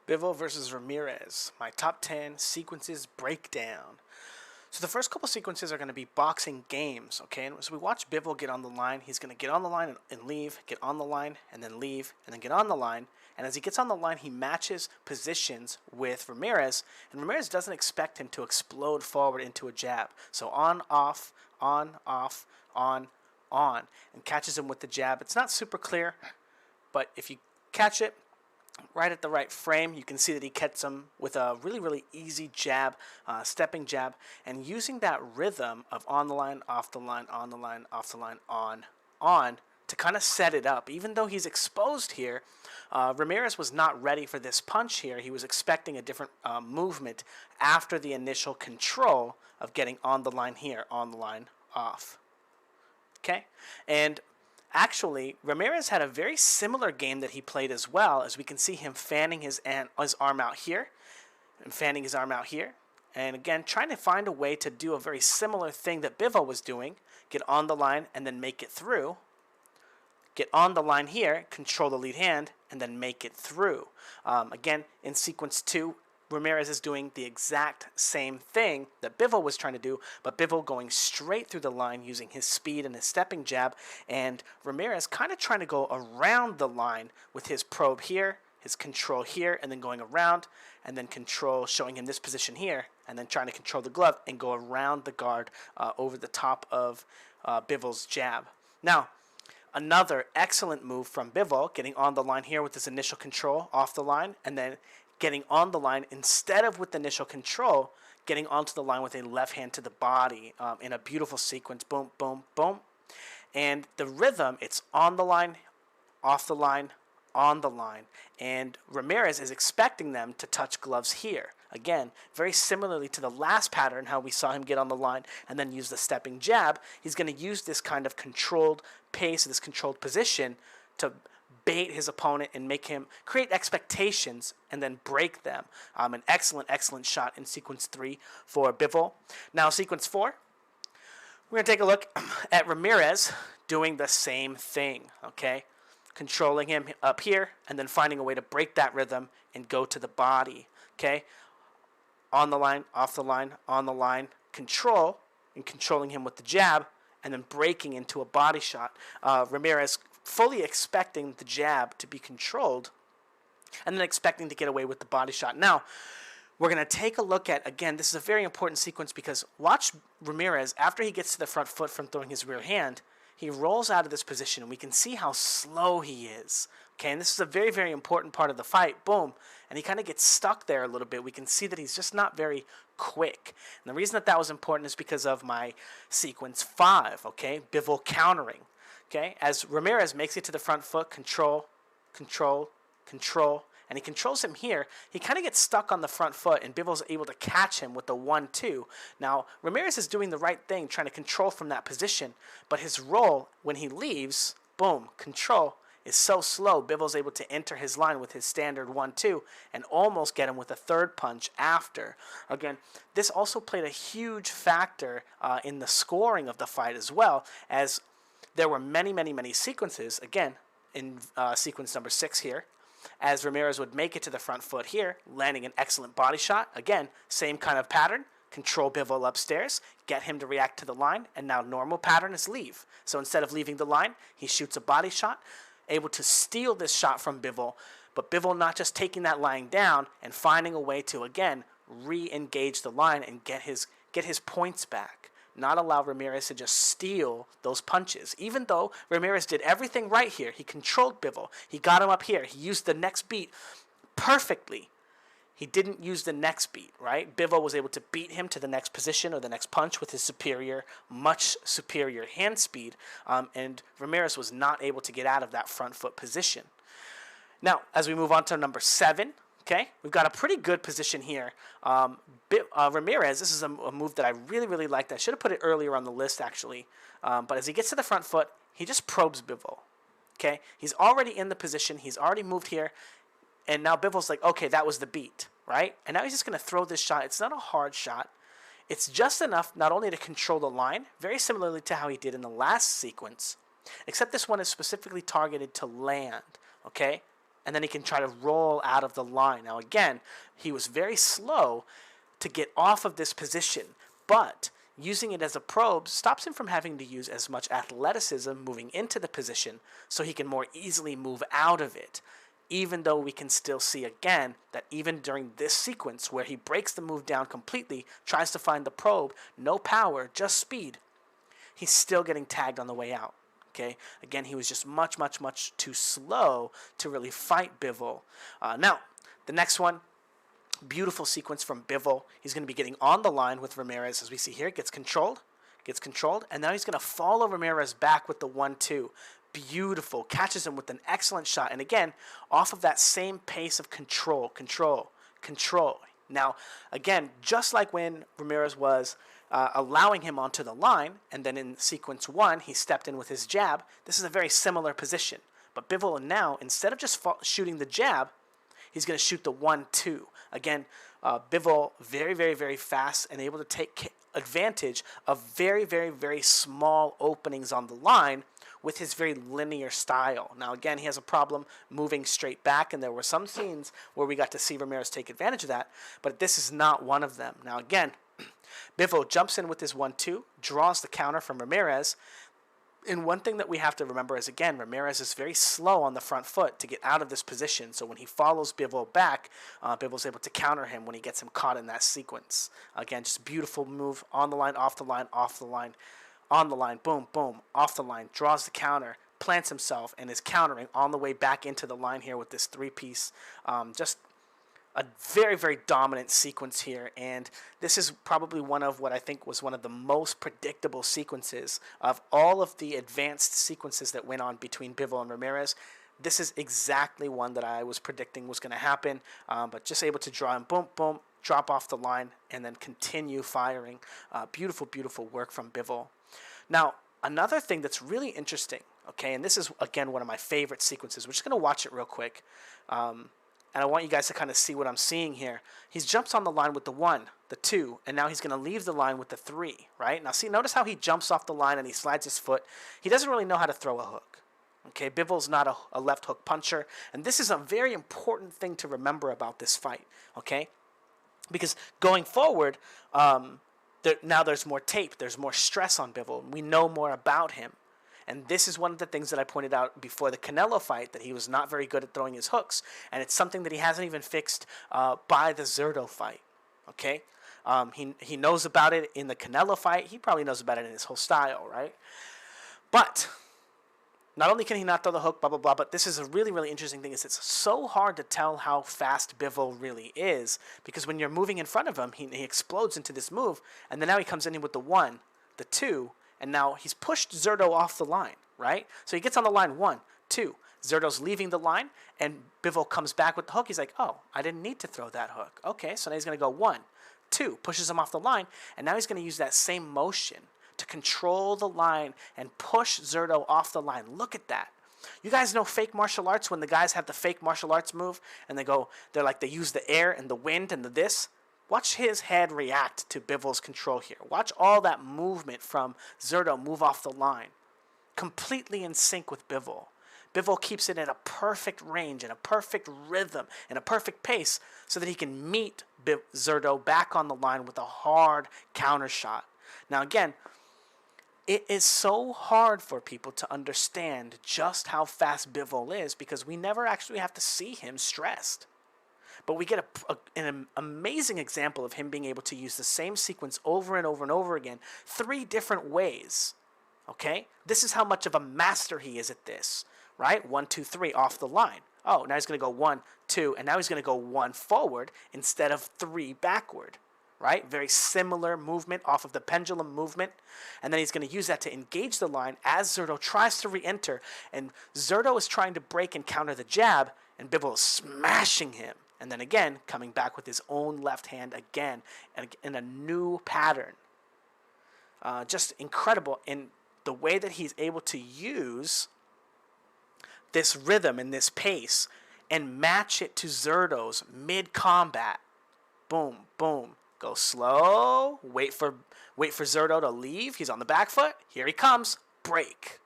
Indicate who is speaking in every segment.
Speaker 1: Bivol versus Ramirez, my top 10 sequences breakdown. So the first couple sequences are going to be boxing games, okay? And so we watch Bivol get on the line. He's going to get on the line and leave, get on the line and then leave, and then get on the line. And as he gets on the line, he matches positions with Ramirez, and Ramirez doesn't expect him to explode forward into a jab. So on, off, on, and catches him with the jab. It's not super clear, but if you catch it right at the right frame, you can see that he catches him with a really, really easy jab, stepping jab, and using that rhythm of on the line, off the line, on the line, off the line, on, to kind of set it up. Even though he's exposed here, Ramirez was not ready for this punch here. He was expecting a different movement after the initial control of getting on the line here, on the line, off. Okay? And actually, Ramirez had a very similar game that he played as well, as we can see him fanning his arm out here and fanning his arm out here. And again, trying to find a way to do a very similar thing that Bivol was doing. Get on the line and then make it through. Get on the line here, control the lead hand, and then make it through. Again, in sequence 2, Ramirez is doing the exact same thing that Bivol was trying to do, but Bivol going straight through the line using his speed and his stepping jab, and Ramirez kind of trying to go around the line with his probe here, his control here, and then going around, and then control showing him this position here, and then trying to control the glove and go around the guard over the top of Bivol's jab. Now, another excellent move from Bivol, getting on the line here with his initial control off the line, and then getting on the line instead of with the initial control, getting onto the line with a left hand to the body in a beautiful sequence. Boom, boom, boom. And the rhythm, it's on the line, off the line, on the line. And Ramirez is expecting them to touch gloves here. Again, very similarly to the last pattern, how we saw him get on the line and then use the stepping jab, he's going to use this kind of controlled pace, this controlled position to bait his opponent and make him create expectations and then break them. An excellent, excellent shot in sequence 3 for Bivol. Now, sequence 4, we're going to take a look at Ramirez doing the same thing, okay? Controlling him up here and then finding a way to break that rhythm and go to the body, okay? On the line, off the line, on the line, control, and controlling him with the jab, and then breaking into a body shot. Ramirez fully expecting the jab to be controlled, and then expecting to get away with the body shot. Now, we're going to take a look at, again, this is a very important sequence because watch Ramirez, after he gets to the front foot from throwing his rear hand, he rolls out of this position, and we can see how slow he is. Okay, and this is a very, very important part of the fight. Boom. And he kind of gets stuck there a little bit. We can see that he's just not very quick. And the reason that that was important is because of my sequence 5, okay? Bivol countering. Okay, as Ramirez makes it to the front foot, control, control, control, and he controls him here, he kind of gets stuck on the front foot, and Bivol's able to catch him with the 1-2. Now, Ramirez is doing the right thing, trying to control from that position, but his roll, when he leaves, boom, control, is so slow, Bivol's able to enter his line with his standard 1-2 and almost get him with a third punch after. Again, this also played a huge factor in the scoring of the fight as well, as there were many, many, many sequences, again, in sequence number 6 here, as Ramirez would make it to the front foot here, landing an excellent body shot. Again, same kind of pattern, control Bivol upstairs, get him to react to the line, and now normal pattern is leave. So instead of leaving the line, he shoots a body shot, able to steal this shot from Bivol, but Bivol not just taking that lying down and finding a way to, again, re-engage the line and get his points back. Not allow Ramirez to just steal those punches. Even though Ramirez did everything right here, he controlled Bivol. He got him up here. He used the next beat perfectly. He didn't use the next beat, right? Bivol was able to beat him to the next position or the next punch with his superior, much superior hand speed, and Ramirez was not able to get out of that front foot position. Now, as we move on to number 7, okay, we've got a pretty good position here. Ramirez, this is a move that I really, really liked. I should have put it earlier on the list, actually. But as he gets to the front foot, he just probes Bivol. Okay, he's already in the position. He's already moved here. And now Bivol's like, okay, that was the beat, right? And now he's just going to throw this shot. It's not a hard shot. It's just enough not only to control the line, very similarly to how he did in the last sequence, except this one is specifically targeted to land, okay? and then he can try to roll out of the line. Now again, he was very slow to get off of this position, but using it as a probe stops him from having to use as much athleticism moving into the position, so he can more easily move out of it. Even though we can still see again that even during this sequence where he breaks the move down completely, tries to find the probe, no power, just speed, he's still getting tagged on the way out. Okay, again, he was just much too slow to really fight Bivol. Now, the next one, beautiful sequence from Bivol. He's going to be getting on the line with Ramirez, as we see here. Gets controlled, and now he's going to follow Ramirez back with the 1-2. Beautiful. Catches him with an excellent shot. And again, off of that same pace of control. Now, again, just like when Ramirez was allowing him onto the line, and then in sequence 1, he stepped in with his jab, this is a very similar position. But Bivol now, instead of just shooting the jab, he's going to shoot the 1-2. Again, Bivol very fast and able to take advantage of very small openings on the line with his very linear style. Now again, he has a problem moving straight back, and there were some scenes where we got to see Ramirez take advantage of that, but this is not one of them. Now again, Bivol jumps in with his 1-2, draws the counter from Ramirez. And one thing that we have to remember is, again, Ramirez is very slow on the front foot to get out of this position. So when he follows Bivol back, Bivol's able to counter him when he gets him caught in that sequence. Again, just beautiful move, on the line, off the line, off the line, on the line, boom, boom, off the line, draws the counter, plants himself, and is countering on the way back into the line here with this three-piece. Just a very dominant sequence here, and this is probably one of what I think was one of the most predictable sequences of all of the advanced sequences that went on between Bivol and Ramirez. This is exactly one that I was predicting was going to happen, but just able to draw him, boom, boom, drop off the line, and then continue firing. Beautiful work from Bivol. Now, another thing that's really interesting, okay, and this is, again, one of my favorite sequences. We're just going to watch it real quick. And I want you guys to kind of see what I'm seeing here. He jumps on the line with the 1, the 2, and now he's going to leave the line with the 3, right? Now see, notice how he jumps off the line and he slides his foot. He doesn't really know how to throw a hook. Okay, Bivol's not a left hook puncher, and this is a very important thing to remember about this fight, okay? Because going forward, now there's more tape, there's more stress on Bivol. We know more about him. And this is one of the things that I pointed out before the Canelo fight, that he was not very good at throwing his hooks. And it's something that he hasn't even fixed by the Zurdo fight. Okay? He knows about it in the Canelo fight. He probably knows about it in his whole style, right? But not only can he not throw the hook, blah, blah, blah, but this is a really interesting thing. Is it's so hard to tell how fast Bivol really is, because when you're moving in front of him, he explodes into this move, and then now he comes in with the 1, the 2, and now he's pushed Zurdo off the line, right? So he gets on the line 1, 2. Zurdo's leaving the line, and Bivol comes back with the hook. He's like, oh, I didn't need to throw that hook. Okay, so now he's going to go 1, 2, pushes him off the line, and now he's going to use that same motion to control the line and push Zurdo off the line. Look at that. You guys know fake martial arts, when the guys have the fake martial arts move, and they use the air and the wind and the this? Watch his head react to Bivol's control here. Watch all that movement from Zurdo move off the line. Completely in sync with Bivol. Bivol keeps it in a perfect range, and a perfect rhythm, and a perfect pace, so that he can meet Zurdo back on the line with a hard counter shot. Now again, it is so hard for people to understand just how fast Bivol is, because we never actually have to see him stressed. But we get an amazing example of him being able to use the same sequence over and over again, 3 different ways. Okay? This is how much of a master he is at this, right? 1, 2, 3 off the line. Oh, now he's going to go 1, 2, and now he's going to go 1 forward instead of 3 backward, right? Very similar movement off of the pendulum movement. And then he's going to use that to engage the line as Zurdo tries to re-enter. And Zurdo is trying to break and counter the jab, and Bivol is smashing him. And then again, coming back with his own left hand again, and in a new pattern. Just incredible in the way that he's able to use this rhythm and this pace and match it to Zurdo's mid-combat. Boom, boom. Go slow. Wait for Zurdo to leave. He's on the back foot. Here he comes. Break.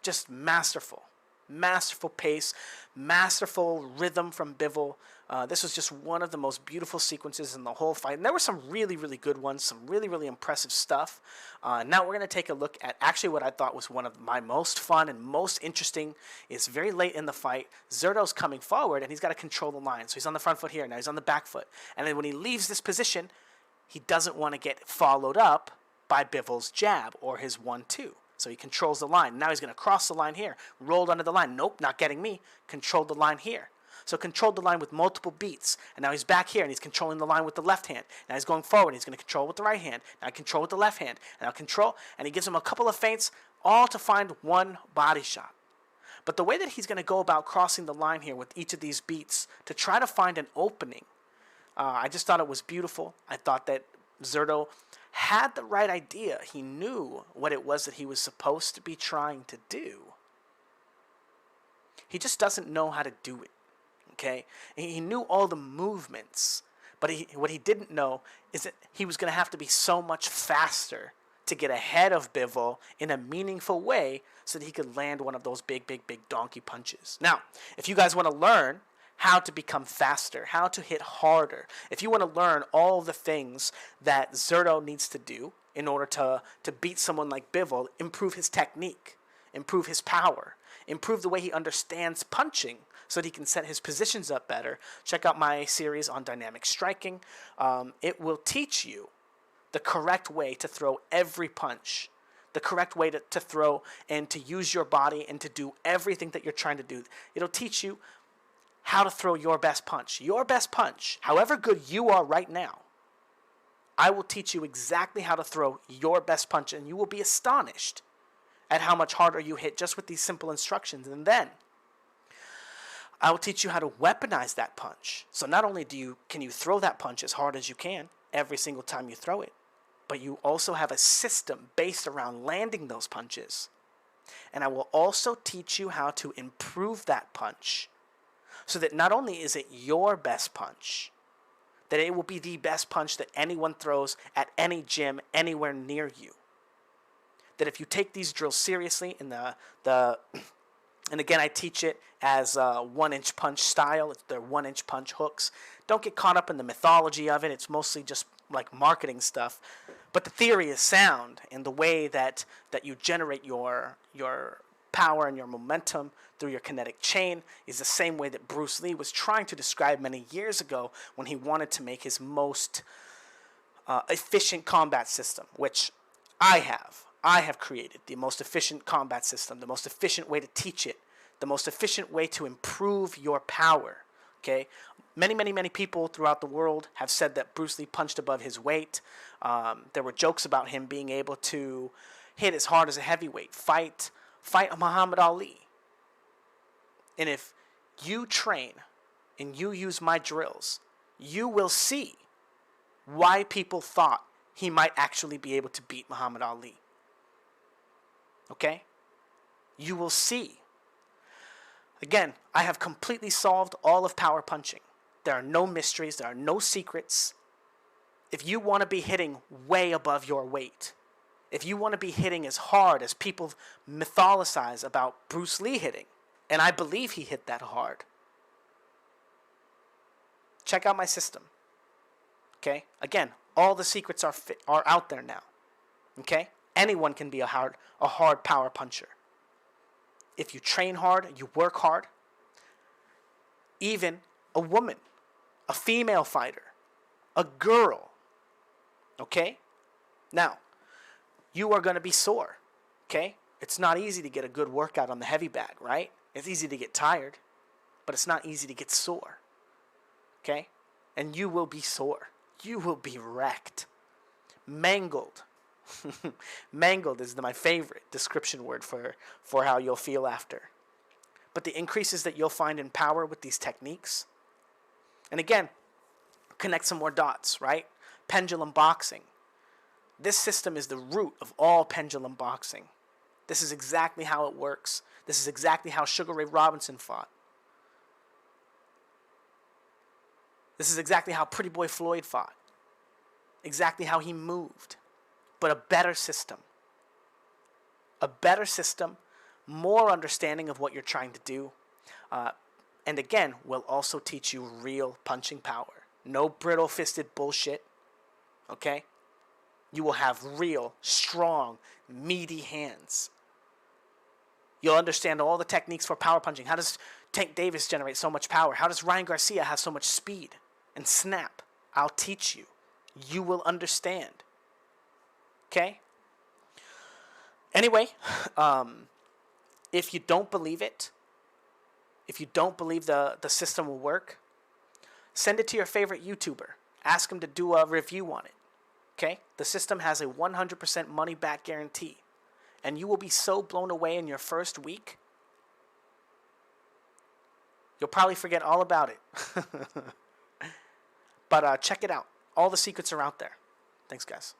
Speaker 1: Just masterful. Masterful pace, masterful rhythm from Bivol. This was just one of the most beautiful sequences in the whole fight. And there were some really, really good ones, some really, really impressive stuff. Now we're going to take a look at actually what I thought was one of my most fun and most interesting. Is very late in the fight. Zurdo's coming forward, and he's got to control the line. So he's on the front foot here. Now he's on the back foot. And then when he leaves this position, he doesn't want to get followed up by Bivol's jab or his 1-2. So he controls the line. Now he's going to cross the line here. Rolled under the line. Nope, not getting me. Controlled the line here. So controlled the line with multiple beats. And now he's back here and he's controlling the line with the left hand. Now he's going forward. He's going to control with the right hand. Now control with the left hand. And now control. And he gives him a couple of feints, all to find one body shot. But the way that he's going to go about crossing the line here with each of these beats to try to find an opening, I just thought it was beautiful. I thought that Zurdo had the right idea. He knew what it was that he was supposed to be trying to do. He just doesn't know how to do it. Okay? He knew all the movements, but what he didn't know is that he was going to have to be so much faster to get ahead of Bivol in a meaningful way so that he could land one of those big, big, big donkey punches. Now, if you guys want to learn how to become faster, how to hit harder, if you want to learn all the things that Zurdo needs to do in order to beat someone like Bivol, improve his technique, improve his power, improve the way he understands punching so that he can set his positions up better, check out my series on dynamic striking. It will teach you the correct way to throw every punch, the correct way to throw and to use your body and to do everything that you're trying to do. It'll teach you how to throw your best punch. Your best punch, however good you are right now, I will teach you exactly how to throw your best punch, and you will be astonished at how much harder you hit just with these simple instructions. And then I will teach you how to weaponize that punch. So not only can you throw that punch as hard as you can every single time you throw it, but you also have a system based around landing those punches. And I will also teach you how to improve that punch so that not only is it your best punch, that it will be the best punch that anyone throws at any gym anywhere near you. That if you take these drills seriously in and again, I teach it as 1-inch punch style. They're 1-inch punch hooks. Don't get caught up in the mythology of it. It's mostly just like marketing stuff. But the theory is sound, and the way that you generate your power and your momentum through your kinetic chain is the same way that Bruce Lee was trying to describe many years ago when he wanted to make his most efficient combat system, which I have created the most efficient combat system, the most efficient way to teach it, the most efficient way to improve your power. Okay, many people throughout the world have said that Bruce Lee punched above his weight. There were jokes about him being able to hit as hard as a heavyweight, fight Muhammad Ali. And if you train and you use my drills, you will see why people thought he might actually be able to beat Muhammad Ali. Okay? You will see. Again, I have completely solved all of power punching. There are no mysteries. There are no secrets. If you want to be hitting way above your weight, if you want to be hitting as hard as people mythologize about Bruce Lee hitting, and I believe he hit that hard, check out my system. Okay? Again, all the secrets are out there now. Okay? Anyone can be a hard power puncher. If you train hard, you work hard. Even a woman, a female fighter, a girl. Okay? Now, you are going to be sore. Okay? It's not easy to get a good workout on the heavy bag, right? It's easy to get tired, but it's not easy to get sore. Okay? And you will be sore. You will be wrecked. Mangled. Mangled is my favorite description word for how you'll feel after. But the increases that you'll find in power with these techniques, and again, connect some more dots, right? Pendulum boxing. This system is the root of all pendulum boxing. This is exactly how it works. This is exactly how Sugar Ray Robinson fought. This is exactly how Pretty Boy Floyd fought. Exactly how he moved. But a better system. A better system more understanding of what you're trying to do. And again, we'll also teach you real punching power. No brittle-fisted bullshit, okay? You will have real, strong, meaty hands. You'll understand all the techniques for power punching. How does Tank Davis generate so much power? How does Ryan Garcia have so much speed and snap? I'll teach you. You will understand. Okay? Anyway, if you don't believe it, if you don't believe the system will work, send it to your favorite YouTuber. Ask him to do a review on it. Okay? The system has a 100% money back guarantee. And you will be so blown away in your first week, you'll probably forget all about it. But check it out. All the secrets are out there. Thanks, guys.